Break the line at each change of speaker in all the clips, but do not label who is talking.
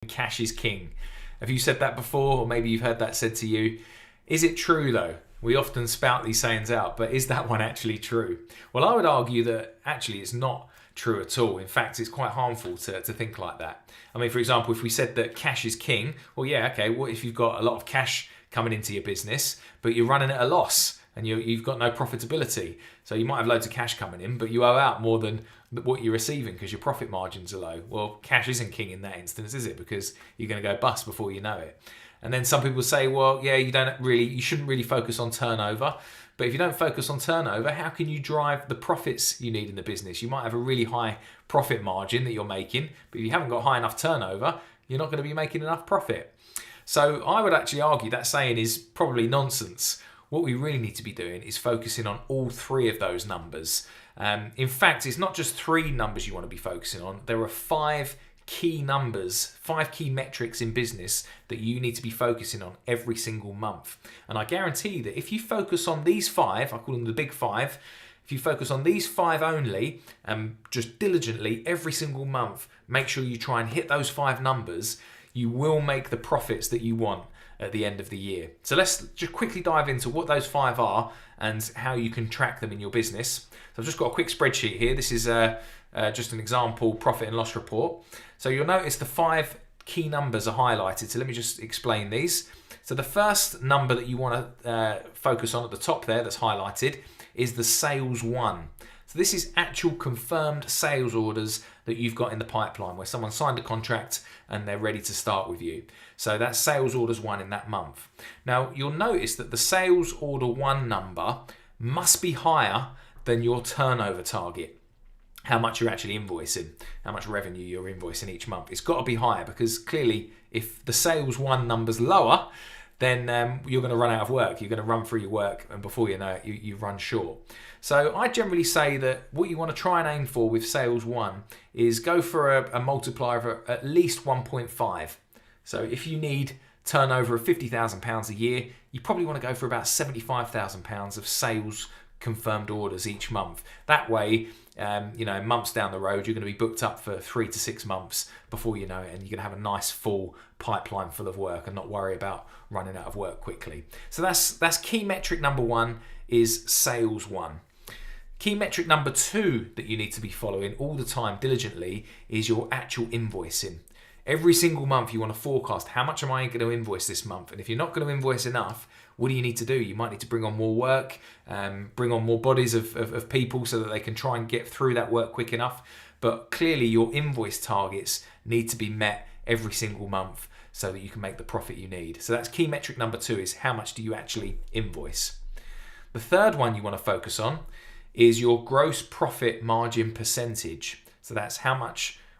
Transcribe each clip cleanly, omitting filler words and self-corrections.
Cash is king. Have you said that before, or maybe you've heard that said to you? Is it true though? We often spout these sayings out, but is that one actually true? Well, I would argue that actually it's not true at all. In fact, it's quite harmful to think like that. I mean, for example, if we said that cash is king, well, yeah, okay, what if you've got a lot of cash coming into your business, but you're running at a loss and you've got no profitability? So you might have loads of cash coming in, but you owe out more than what you're receiving because your profit margins are low. Well, cash isn't king in that instance, is it? Because you're going to go bust before you know it. And then some people say, well, yeah, you shouldn't really focus on turnover. But if you don't focus on turnover, how can you drive the profits you need in the business? You might have a really high profit margin that you're making, but if you haven't got high enough turnover, you're not going to be making enough profit. So I would actually argue that saying is probably nonsense. What we really need to be doing is focusing on all three of those numbers. In fact, it's not just three numbers you want to be focusing on. There are five key numbers, five key metrics in business that you need to be focusing on every single month. And I guarantee that if you focus on these five, I call them the big five, if you focus on these five only and just diligently every single month, make sure you try and hit those five numbers, you will make the profits that you want at the end of the year. So let's just quickly dive into what those five are and how you can track them in your business. So I've just got a quick spreadsheet here. This is just an example profit and loss report. So you'll notice the five key numbers are highlighted. So let me just explain these. So the first number that you want to focus on at the top there that's highlighted is the sales won. So this is actual confirmed sales orders that you've got in the pipeline where someone signed a contract and they're ready to start with you. So that's sales orders won in that month. Now you'll notice that the sales order won number must be higher than your turnover target. How much you're actually invoicing, how much revenue you're invoicing each month. It's got to be higher because clearly if the sales won number's lower, then you're going to run out of work. You're going to run through your work and before you know it, you run short. So I generally say that what you want to try and aim for with sales won is go for a multiplier of at least 1.5. So if you need turnover of £50,000 a year, you probably want to go for about £75,000 of sales confirmed orders each month. That way, months down the road, you're going to be booked up for 3 to 6 months before you know it, and you're going to have a nice full pipeline full of work and not worry about running out of work quickly. So that's key metric number one is sales won. Key metric number two that you need to be following all the time diligently is your actual invoicing. Every single month you want to forecast how much am I going to invoice this month, and if you're not going to invoice enough, what do you need to do? You might need to bring on more work, bring on more bodies of people so that they can try and get through that work quick enough. But clearly your invoice targets need to be met every single month so that you can make the profit you need. So that's key metric number two is how much do you actually invoice. The third one you want to focus on is your gross profit margin percentage. So that's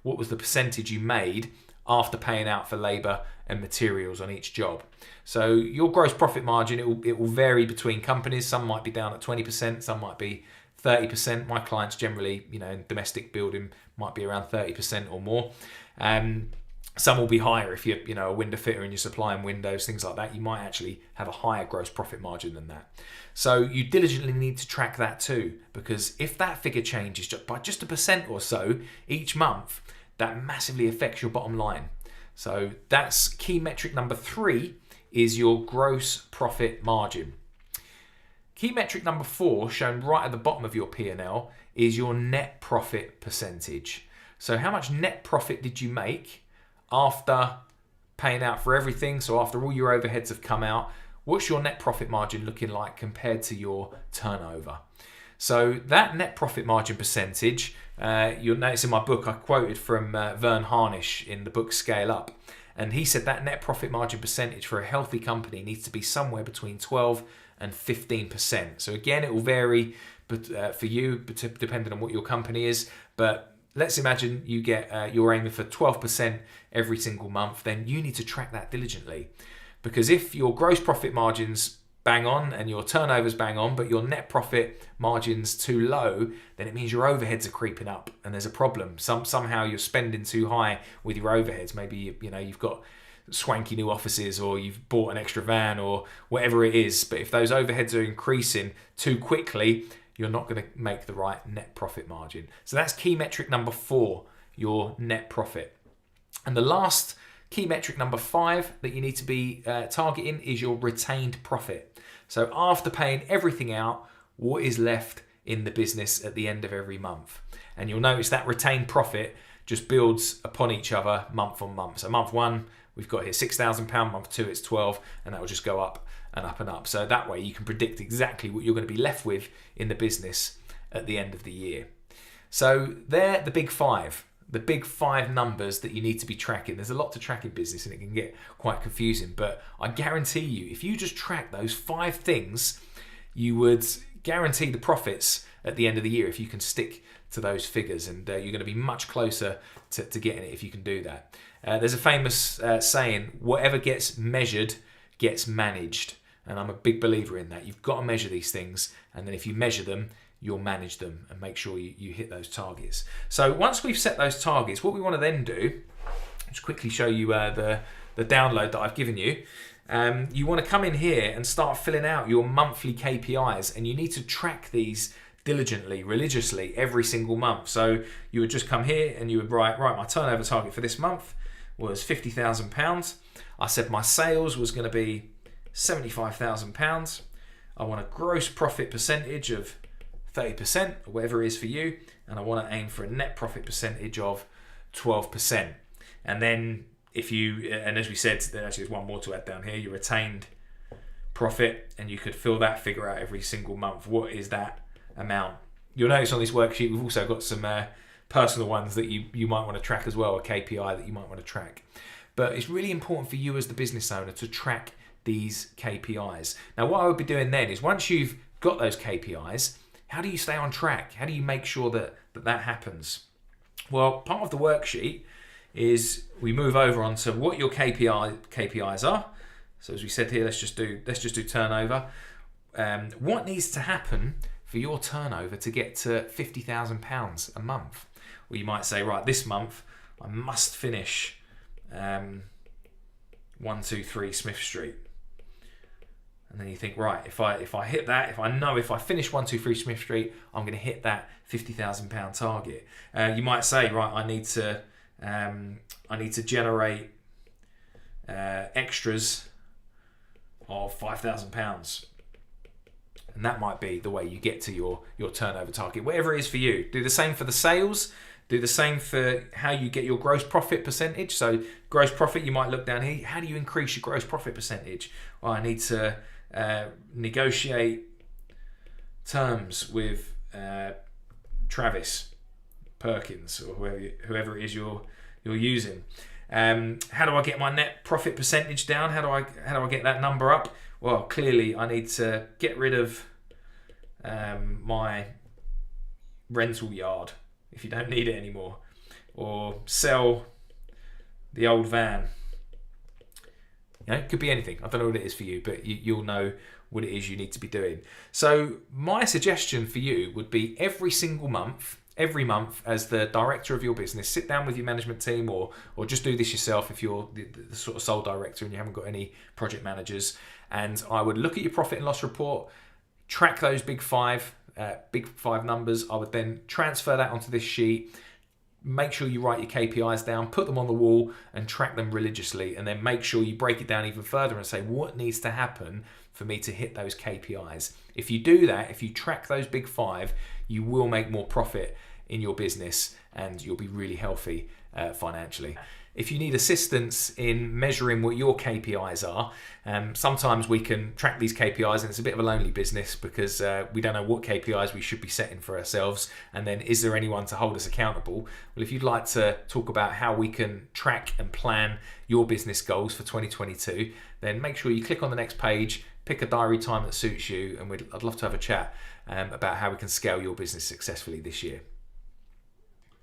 what was the percentage you made after paying out for labour and materials on each job. So your gross profit margin, it will vary between companies. Some might be down at 20%, some might be 30%. My clients generally, in domestic building might be around 30% or more. Some will be higher if you're, a window fitter and you're supplying windows, things like that. You might actually have a higher gross profit margin than that. So you diligently need to track that too, because if that figure changes by just 1% or so each month, that massively affects your bottom line. So that's key metric number three is your gross profit margin. Key metric number four, shown right at the bottom of your P&L, is your net profit percentage. So how much net profit did you make after paying out for everything? So after all your overheads have come out, what's your net profit margin looking like compared to your turnover? So that net profit margin percentage, you'll notice in my book, I quoted from Verne Harnish in the book Scale Up. And he said that net profit margin percentage for a healthy company needs to be somewhere between 12 and 15%. So again, it will vary for you, depending on what your company is. But let's imagine you're aiming for 12% every single month, then you need to track that diligently. Because if your gross profit margin's bang on and your turnover's bang on, but your net profit margin's too low, then it means your overheads are creeping up and there's a problem. Somehow you're spending too high with your overheads. Maybe you've got swanky new offices or you've bought an extra van or whatever it is. But if those overheads are increasing too quickly, you're not going to make the right net profit margin. So that's key metric number 4, your net profit. And the last Key metric number 5 that you need to be targeting is your retained profit. So after paying everything out, what is left in the business at the end of every month? And you'll notice that retained profit just builds upon each other month on month. So month 1, we've got here £6,000, month 2 it's 12, and that will just go up and up and up. So that way you can predict exactly what you're going to be left with in the business at the end of the year. So they're the big 5. The big 5 numbers that you need to be tracking. There's a lot to track in business and it can get quite confusing, but I guarantee you, if you just track those 5 things, you would guarantee the profits at the end of the year if you can stick to those figures, and you're going to be much closer to getting it if you can do that. There's a famous saying, whatever gets measured gets managed, and I'm a big believer in that. You've got to measure these things, and then if you measure them, you'll manage them and make sure you hit those targets. So once we've set those targets, what we want to then do, just quickly show you the download that I've given you. You want to come in here and start filling out your monthly KPIs, and you need to track these diligently, religiously every single month. So you would just come here and you would write, right, my turnover target for this month was £50,000. I said my sales was going to be £75,000. I want a gross profit percentage of 30%, or whatever it is for you, and I want to aim for a net profit percentage of 12%. And then if you, and as we said, there actually is one more to add down here, your retained profit, and you could fill that figure out every single month. What is that amount? You'll notice on this worksheet we've also got some personal ones that you might want to track as well, a KPI that you might want to track. But it's really important for you as the business owner to track these KPIs. Now what I would be doing then is, once you've got those KPIs, how do you stay on track? How do you make sure that happens? Well, part of the worksheet is we move over onto what your KPIs are. So as we said here, let's just do turnover. What needs to happen for your turnover to get to £50,000 a month? Well, you might say, right, this month I must finish 123 Smith Street. And then you think, right, if I hit that, if I finish 123 Smith Street, I'm going to hit that £50,000 target. You might say, right, I need to generate extras of £5,000, and that might be the way you get to your turnover target. Whatever it is for you, do the same for the sales. Do the same for how you get your gross profit percentage. So gross profit, you might look down here. How do you increase your gross profit percentage? Well, I need to negotiate terms with Travis Perkins, or whoever it is you're using. How do I get my net profit percentage down? How do I get that number up? Well, clearly I need to get rid of my rental yard if you don't need it anymore, or sell the old van. You know, it could be anything. I don't know what it is for you, but you'll know what it is you need to be doing. So my suggestion for you would be every month, as the director of your business, sit down with your management team, or just do this yourself if you're the sort of sole director and you haven't got any project managers. And I would look at your profit and loss report, track those big five numbers. I would then transfer that onto this sheet. Make sure you write your KPIs down, put them on the wall and track them religiously, and then make sure you break it down even further and say, what needs to happen for me to hit those KPIs? If you do that, if you track those big 5, you will make more profit in your business and you'll be really healthy financially. If you need assistance in measuring what your KPIs are, sometimes we can track these KPIs, and it's a bit of a lonely business because we don't know what KPIs we should be setting for ourselves, and then is there anyone to hold us accountable? Well, if you'd like to talk about how we can track and plan your business goals for 2022, then make sure you click on the next page, pick a diary time that suits you, and I'd love to have a chat about how we can scale your business successfully this year.